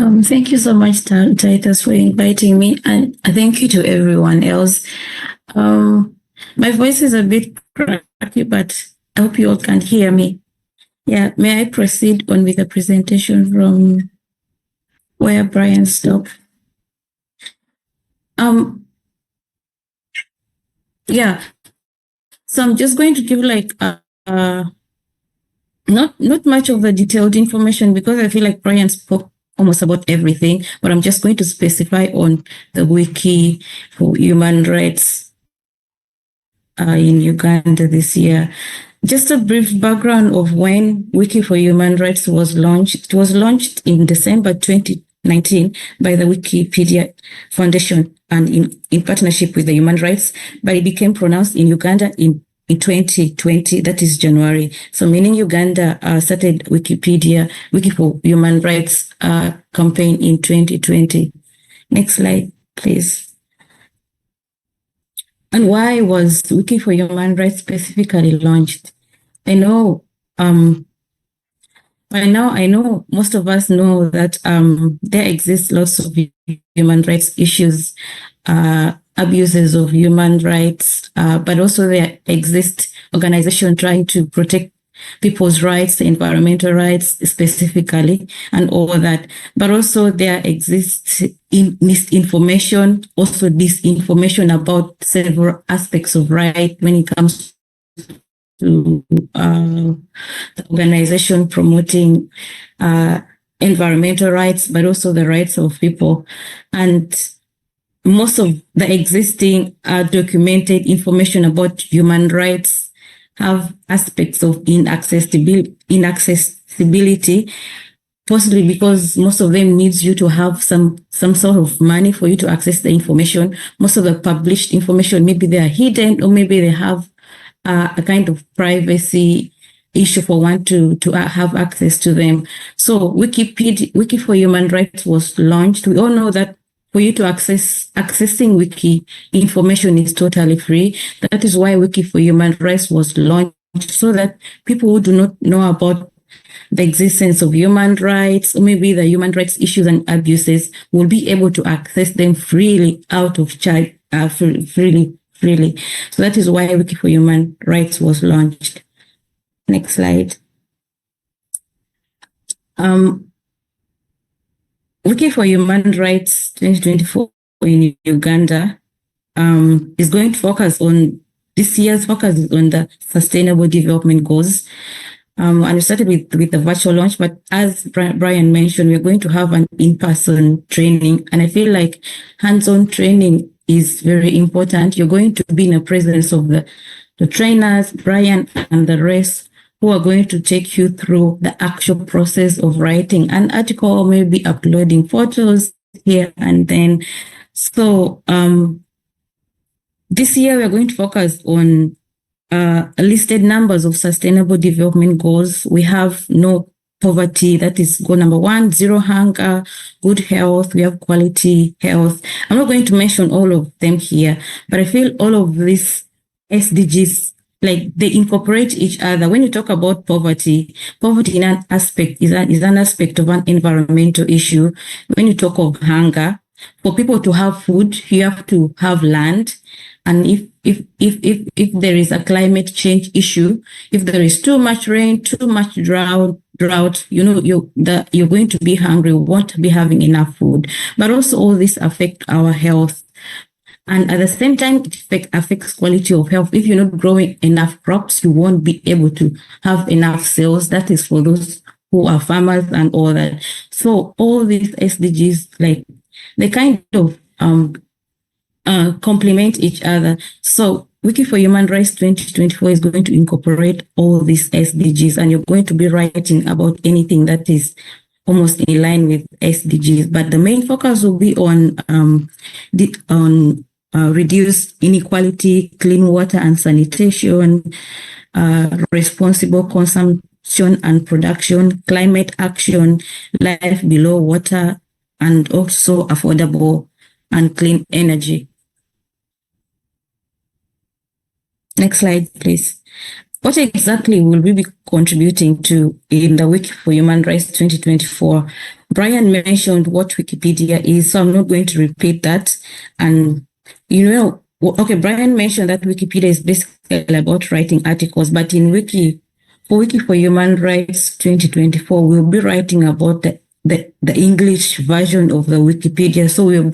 Thank you so much, Titus, for inviting me, and thank you to everyone else. My voice is a bit cracky, but I hope you all can hear me. Yeah, may I proceed on with the presentation from where Brian stopped? Yeah, so I'm just going to give like not much of the detailed information because I feel like Brian spoke almost about everything, but I'm just going to specify on the Wiki for Human Rights in Uganda this year. Just a brief background of when Wiki for Human Rights was launched. It was launched in December 2019 by the Wikipedia Foundation and in partnership with the Human Rights, but it became pronounced in Uganda in 2020, that is January. So meaning Uganda started Wikipedia, Wiki for Human Rights campaign in 2020. Next slide, please. And why was Wiki for Human Rights specifically launched? I know by now, I know most of us know that there exists lots of human rights issues, abuses of human rights, but also there exist organizations trying to protect people's rights, environmental rights specifically, and all that. But also there exists misinformation, also disinformation about several aspects of right when it comes to the organization promoting environmental rights, but also the rights of people. And most of the existing documented information about human rights have aspects of inaccessibility, possibly because most of them needs you to have some sort of money for you to access the information. Most of the published information, maybe they are hidden or maybe they have a kind of privacy issue for one to have access to them. So Wiki for Human Rights was launched. We all know that for you to accessing Wiki information is totally free. That is why Wiki for Human Rights was launched, so that people who do not know about the existence of human rights, or maybe the human rights issues and abuses, will be able to access them freely out of charge, freely. So that is why Wiki for Human Rights was launched. Next slide. Wiki for Human Rights 2024 in Uganda is going to focus on, this year's focus is on the Sustainable Development Goals. And we started with the virtual launch, but as Brian mentioned, we're going to have an in-person training. And I feel like hands-on training is very important. You're going to be in the presence of the trainers, Brian and the rest, who are going to take you through the actual process of writing an article or maybe uploading photos here and then. So this year we're going to focus on listed numbers of sustainable development goals. We have no poverty, that is goal number 1, zero hunger, good health, we have quality health. I'm not going to mention all of them here, but I feel all of these SDGs, like they incorporate each other. When you talk about poverty in an aspect is an aspect of an environmental issue. When you talk of hunger, for people to have food, you have to have land. And if there is a climate change issue, if there is too much rain, too much drought, you're going to be hungry, won't be having enough food. But also all this affect our health. And at the same time, it affects quality of health. If you're not growing enough crops, you won't be able to have enough sales. That is for those who are farmers and all that. So all these SDGs, like they kind of complement each other. So Wiki for Human Rights 2024 is going to incorporate all these SDGs, and you're going to be writing about anything that is almost in line with SDGs. But the main focus will be on reduce inequality, clean water and sanitation, responsible consumption and production, climate action, life below water, and also affordable and clean energy. Next slide, please. what exactly will we be contributing to in the Wiki for Human Rights 2024? Brian mentioned what Wikipedia is, so I'm not going to repeat that. And, okay, Brian mentioned that Wikipedia is basically about writing articles, but in Wiki for Human Rights 2024, we'll be writing about the English version of the Wikipedia. So we'll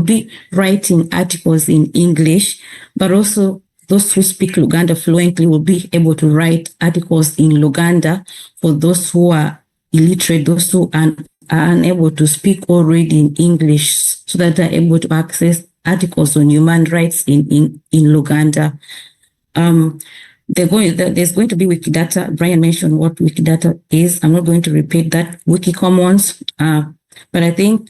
be writing articles in English, but also those who speak Luganda fluently will be able to write articles in Luganda. For those who are illiterate, those who are unable to speak or read in English, so that they're able to access articles on human rights in Luganda. There's going to be Wikidata. Brian mentioned what Wikidata is. I'm not going to repeat that. Wikicommons, but I think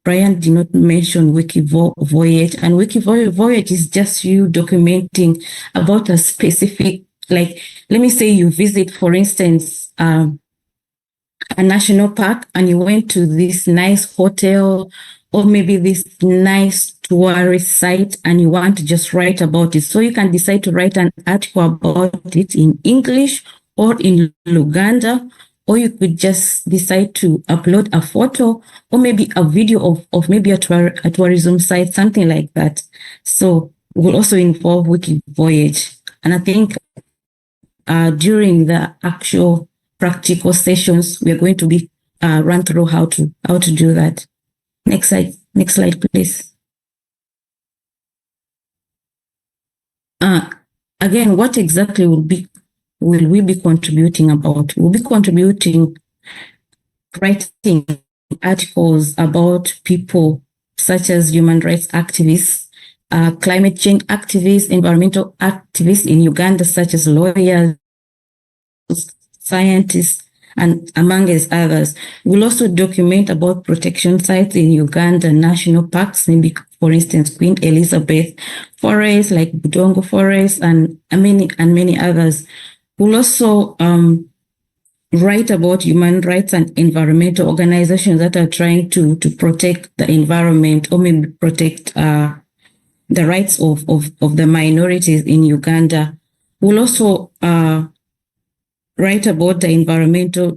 Brian did not mention WikiVoyage, and WikiVoyage is just you documenting about a specific, like, let me say you visit, for instance, a national park, and you went to this nice hotel or maybe this nice tourist site, and you want to just write about it. So you can decide to write an article about it in English or in Luganda, or you could just decide to upload a photo or maybe a video of maybe a tourism site, something like that. So we'll also involve WikiVoyage. And I think during the actual practical sessions, we're going to be run through how to do that. Next slide, please. Again, what exactly will we be contributing about? We'll be contributing writing articles about people such as human rights activists, climate change activists, environmental activists in Uganda, such as lawyers, scientists, and among others. We'll also document about protection sites in Uganda, national parks, maybe, for instance, Queen Elizabeth Forest, like Budongo Forest, and many others. We'll also write about human rights and environmental organizations that are trying to protect the environment or maybe protect the rights of the minorities in Uganda. We'll also write about the environmental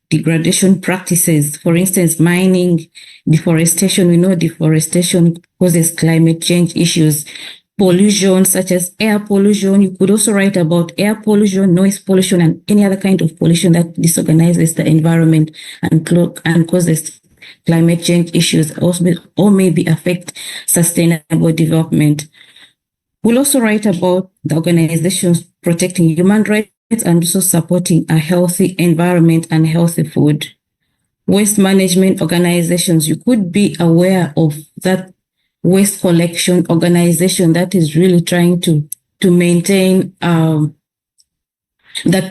degradation practices. For instance, mining, deforestation. We know deforestation causes climate change issues. Pollution, such as air pollution. You could also write about air pollution, noise pollution, and any other kind of pollution that disorganizes the environment and causes climate change issues, or maybe affect sustainable development. We'll also write about the organizations protecting human rights and also supporting a healthy environment and healthy food. Waste management organizations, you could be aware of that waste collection organization that is really trying to maintain the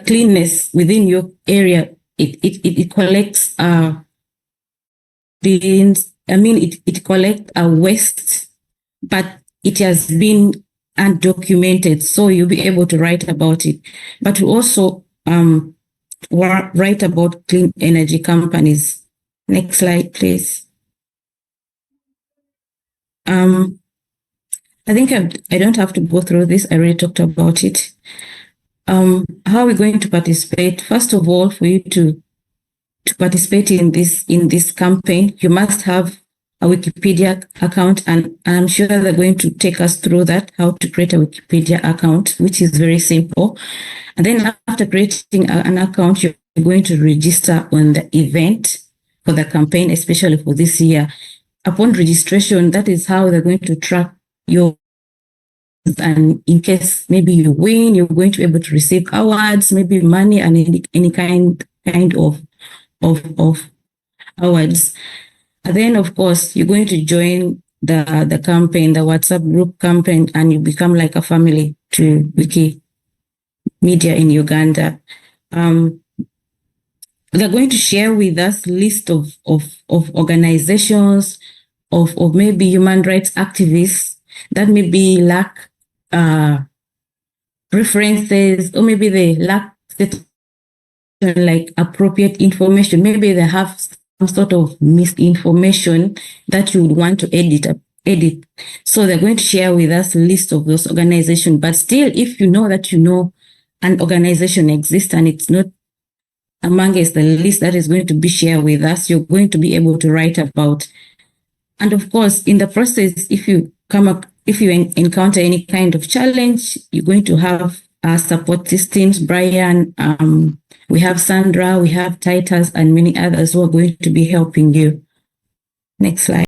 cleanness within your area. It collects it collects waste, but it has been undocumented, so you'll be able to write about it. But we also write about clean energy companies. Next slide, please. I think I don't have to go through this. I already talked about it. How are we going to participate? First of all, for you to participate in this campaign, you must have a Wikipedia account, and I'm sure they're going to take us through that, how to create a Wikipedia account, which is very simple. And then after creating an account, you're going to register on the event for the campaign, especially for this year. Upon registration, that is how they're going to track your, and in case maybe you win, you're going to be able to receive awards, maybe money, and any kind of awards. And then, of course, you're going to join the campaign, the WhatsApp group campaign, and you become like a family to Wikimedia in Uganda. They're going to share with us list of organizations, of maybe human rights activists that maybe lack references, or maybe they lack like appropriate information. Maybe they have some sort of misinformation that you would want to edit edit. So they're going to share with us a list of those organizations. But still, if you know that an organization exists and it's not amongst the list that is going to be shared with us, you're going to be able to write about. And of course, in the process, if you encounter any kind of challenge, you're going to have support systems. Brian, we have Sandra, we have Titus, and many others who are going to be helping you. Next slide.